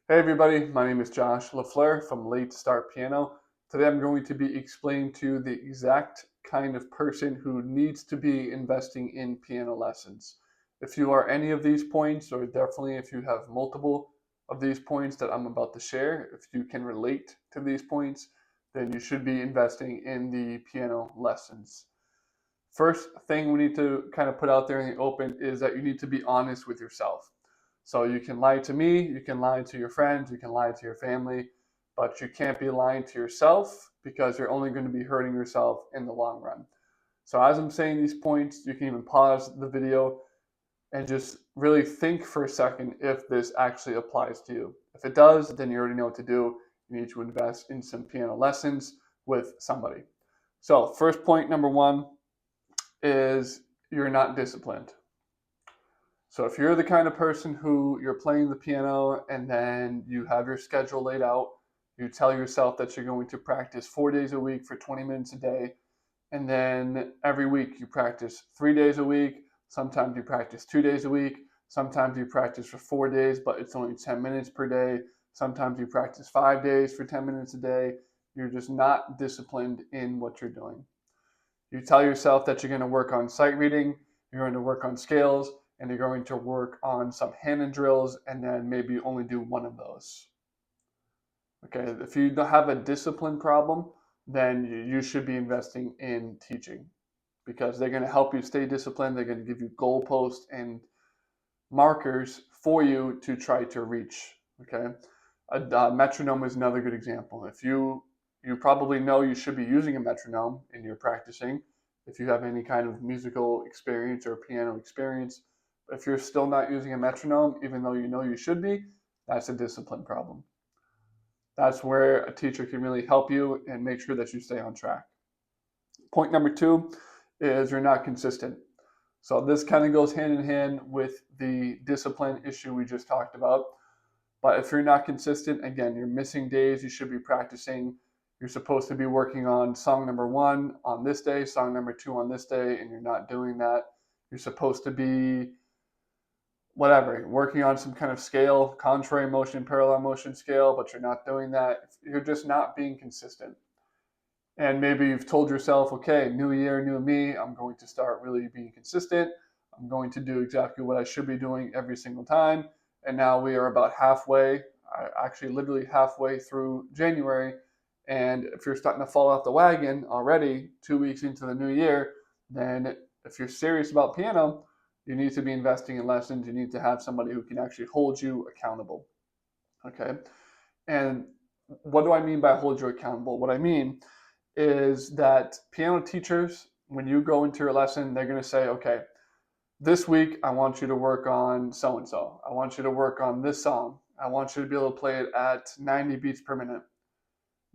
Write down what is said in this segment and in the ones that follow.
Hey everybody, my name is Josh LaFleur from Late Start Piano. Today I'm going to be explaining to you the exact kind of person who needs to be investing in piano lessons. If you are any of these points, or definitely if you have multiple of these points that I'm about to share, if you can relate to these points, then you should be investing in the piano lessons. First thing we need to kind of put out there in the open is that you need to be honest with yourself. So you can lie to me, you can lie to your friends, you can lie to your family, but you can't be lying to yourself because you're only going to be hurting yourself in the long run. So as I'm saying these points, you can even pause the video and just really think for a second if this actually applies to you. If it does, then you already know what to do. You need to invest in some piano lessons with somebody. So first point, number one, is you're not disciplined. So if you're the kind of person who you're playing the piano and then you have your schedule laid out, you tell yourself that you're going to practice 4 days a week for 20 minutes a day, and then every week you practice 3 days a week, sometimes you practice 2 days a week, sometimes you practice for 4 days, but it's only 10 minutes per day, sometimes you practice 5 days for 10 minutes a day, you're just not disciplined in what you're doing. You tell yourself that you're going to work on sight reading, you're going to work on scales, and you're going to work on some hand drills, and then maybe only do one of those. Okay, if you don't have a discipline problem, then you should be investing in teaching because they're going to help you stay disciplined. They're going to give you goalposts and markers for you to try to reach. Okay, a metronome is another good example. If you probably know you should be using a metronome in your practicing if you have any kind of musical experience or piano experience. If you're still not using a metronome, even though you know you should be, that's a discipline problem. That's where a teacher can really help you and make sure that you stay on track. Point number two is you're not consistent. So this kind of goes hand in hand with the discipline issue we just talked about. But if you're not consistent, again, you're missing days you should be practicing. You're supposed to be working on song number one on this day, song number two on this day, and you're not doing that. You're supposed to be working on some kind of scale, contrary motion, parallel motion scale, but you're not doing that. You're just not being consistent. And maybe you've told yourself, okay, new year, new me, I'm going to start really being consistent. I'm going to do exactly what I should be doing every single time. And now we are about halfway, actually literally halfway through January. And if you're starting to fall off the wagon already 2 weeks into the new year, then if you're serious about piano, you need to be investing in lessons. You need to have somebody who can actually hold you accountable. Okay. And what do I mean by hold you accountable? What I mean is that piano teachers, when you go into your lesson, they're going to say, okay, this week I want you to work on so and so. I want you to work on this song. I want you to be able to play it at 90 beats per minute.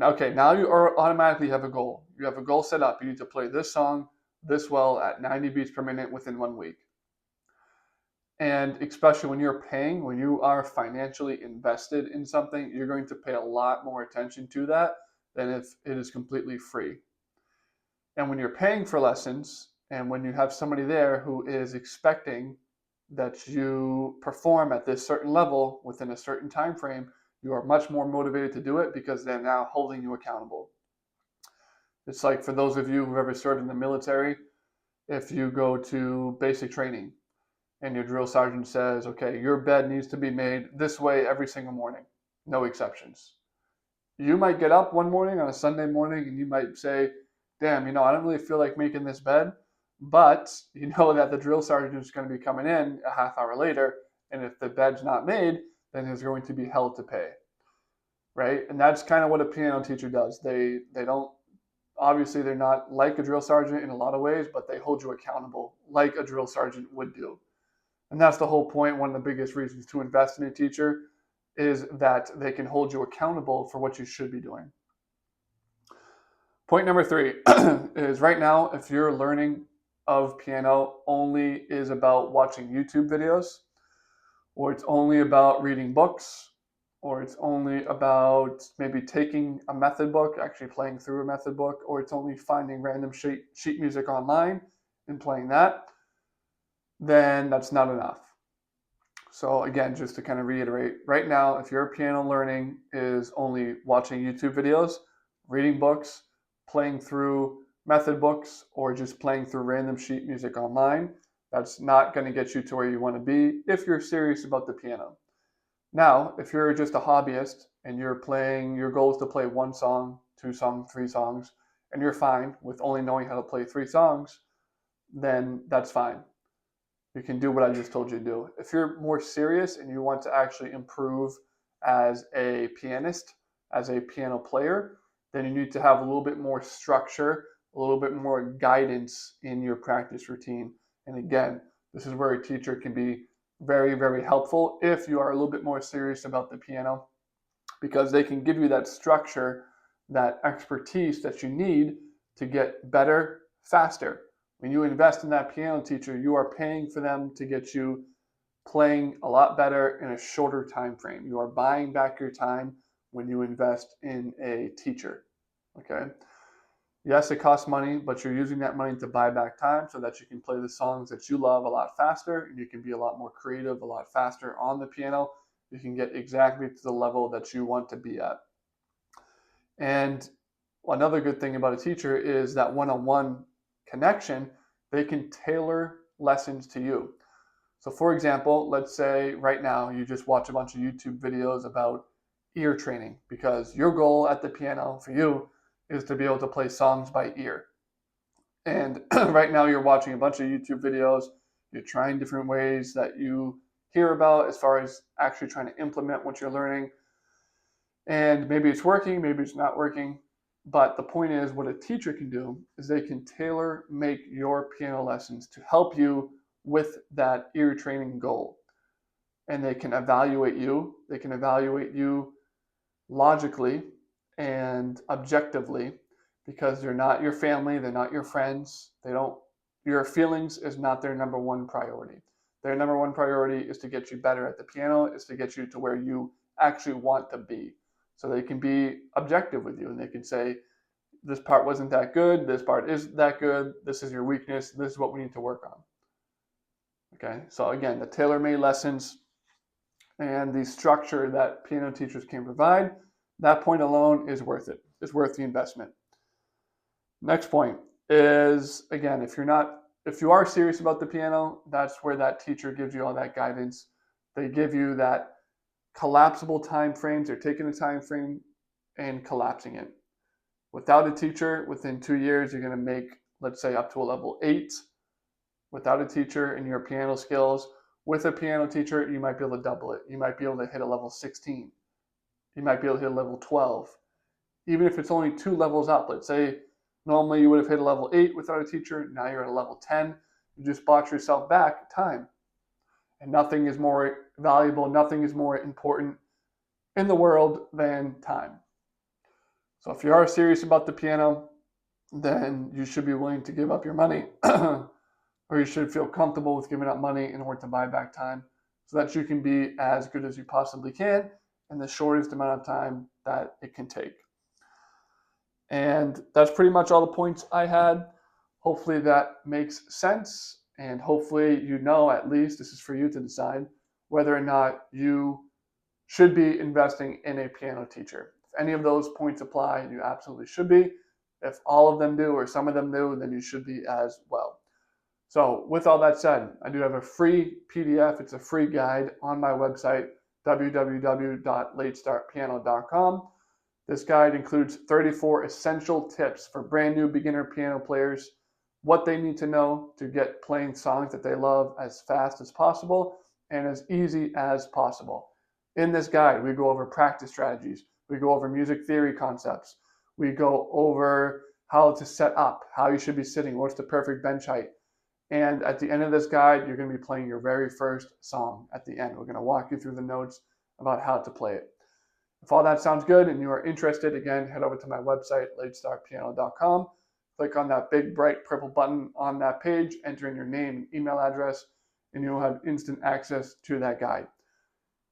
Okay, now you automatically have a goal. You have a goal set up. You need to play this song this well at 90 beats per minute within 1 week. And especially when you're paying, when you are financially invested in something, you're going to pay a lot more attention to that than if it is completely free. And when you're paying for lessons, and when you have somebody there who is expecting that you perform at this certain level within a certain time frame, you are much more motivated to do it because they're now holding you accountable. It's like for those of you who've ever served in the military, if you go to basic training and your drill sergeant says, okay, your bed needs to be made this way every single morning, no exceptions. You might get up one morning on a Sunday morning and you might say, damn, I don't really feel like making this bed, but you know that the drill sergeant is going to be coming in a half hour later, and if the bed's not made, then he's going to be held to pay, right? And that's kind of what a piano teacher does. They don't, obviously they're not like a drill sergeant in a lot of ways, but they hold you accountable like a drill sergeant would do. And that's the whole point. One of the biggest reasons to invest in a teacher is that they can hold you accountable for what you should be doing. Point number three is right now, if your learning of piano only is about watching YouTube videos, or it's only about reading books, or it's only about maybe taking a method book, actually playing through a method book, or it's only finding random sheet music online and playing that, then that's not enough. So again, just to kind of reiterate, right now, if your piano learning is only watching YouTube videos, reading books, playing through method books, or just playing through random sheet music online, that's not going to get you to where you want to be if you're serious about the piano. Now, if you're just a hobbyist and you're playing, your goal is to play one song, two songs, three songs, and you're fine with only knowing how to play three songs, then that's fine. You can do what I just told you to do. If you're more serious and you want to actually improve as a pianist, as a piano player, then you need to have a little bit more structure, a little bit more guidance in your practice routine. And again, this is where a teacher can be very, very helpful if you are a little bit more serious about the piano, because they can give you that structure, that expertise that you need to get better faster. When you invest in that piano teacher, you are paying for them to get you playing a lot better in a shorter time frame. You are buying back your time when you invest in a teacher. Okay? Yes, it costs money, but you're using that money to buy back time so that you can play the songs that you love a lot faster, and you can be a lot more creative, a lot faster on the piano. You can get exactly to the level that you want to be at. And another good thing about a teacher is that one-on-one connection. They can tailor lessons to you. So for example, let's say right now you just watch a bunch of YouTube videos about ear training, because your goal at the piano for you is to be able to play songs by ear. And right now you're watching a bunch of YouTube videos, you're trying different ways that you hear about as far as actually trying to implement what you're learning. And maybe it's working, maybe it's not working. But the point is, what a teacher can do is they can tailor make your piano lessons to help you with that ear training goal. And they can evaluate you. They can evaluate you logically and objectively, because they're not your family, they're not your friends. Your feelings is not their number one priority. Their number one priority is to get you better at the piano, is to get you to where you actually want to be. So they can be objective with you, and they can say, this part wasn't that good, this part is that good, this is your weakness, this is what we need to work on. Okay, so again, the tailor-made lessons and the structure that piano teachers can provide, that point alone is worth it. It's worth the investment. Next point is, again, if you are serious about the piano, that's where that teacher gives you all that guidance. They give you that collapsible time frames. They're taking a time frame and collapsing it. Without a teacher, within 2 years, you're going to make, let's say, up to a level 8. Without a teacher in your piano skills, with a piano teacher, you might be able to double it. You might be able to hit a level 16. You might be able to hit a level 12. Even if it's only 2 levels up, let's say normally you would have hit a level 8 without a teacher, now you're at a level 10. You just bought yourself back time. And nothing is more valuable, nothing is more important in the world than time. So if you are serious about the piano, then you should be willing to give up your money, or you should feel comfortable with giving up money in order to buy back time, so that you can be as good as you possibly can in the shortest amount of time that it can take. And that's pretty much all the points I had. Hopefully that makes sense. And hopefully you know, at least, this is for you to decide whether or not you should be investing in a piano teacher. If any of those points apply, you absolutely should be. If all of them do or some of them do, then you should be as well. So with all that said, I do have a free PDF. It's a free guide on my website, www.latestartpiano.com. This guide includes 34 essential tips for brand new beginner piano players, what they need to know to get playing songs that they love as fast as possible and as easy as possible. In this guide, we go over practice strategies. We go over music theory concepts. We go over how to set up, how you should be sitting, what's the perfect bench height. And at the end of this guide, you're going to be playing your very first song at the end. We're going to walk you through the notes about how to play it. If all that sounds good and you are interested, again, head over to my website, latestartpiano.com. Click on that big bright purple button on that page, enter in your name and email address, and you'll have instant access to that guide.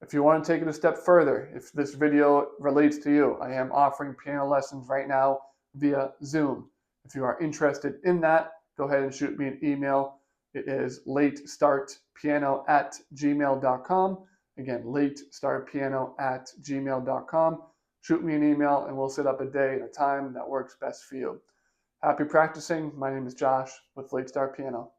If you want to take it a step further, if this video relates to you, I am offering piano lessons right now via Zoom. If you are interested in that, go ahead and shoot me an email. It is latestartpiano@gmail.com. Again, latestartpiano@gmail.com. Shoot me an email and we'll set up a day and a time that works best for you. Happy practicing. My name is Josh with Late Start Piano.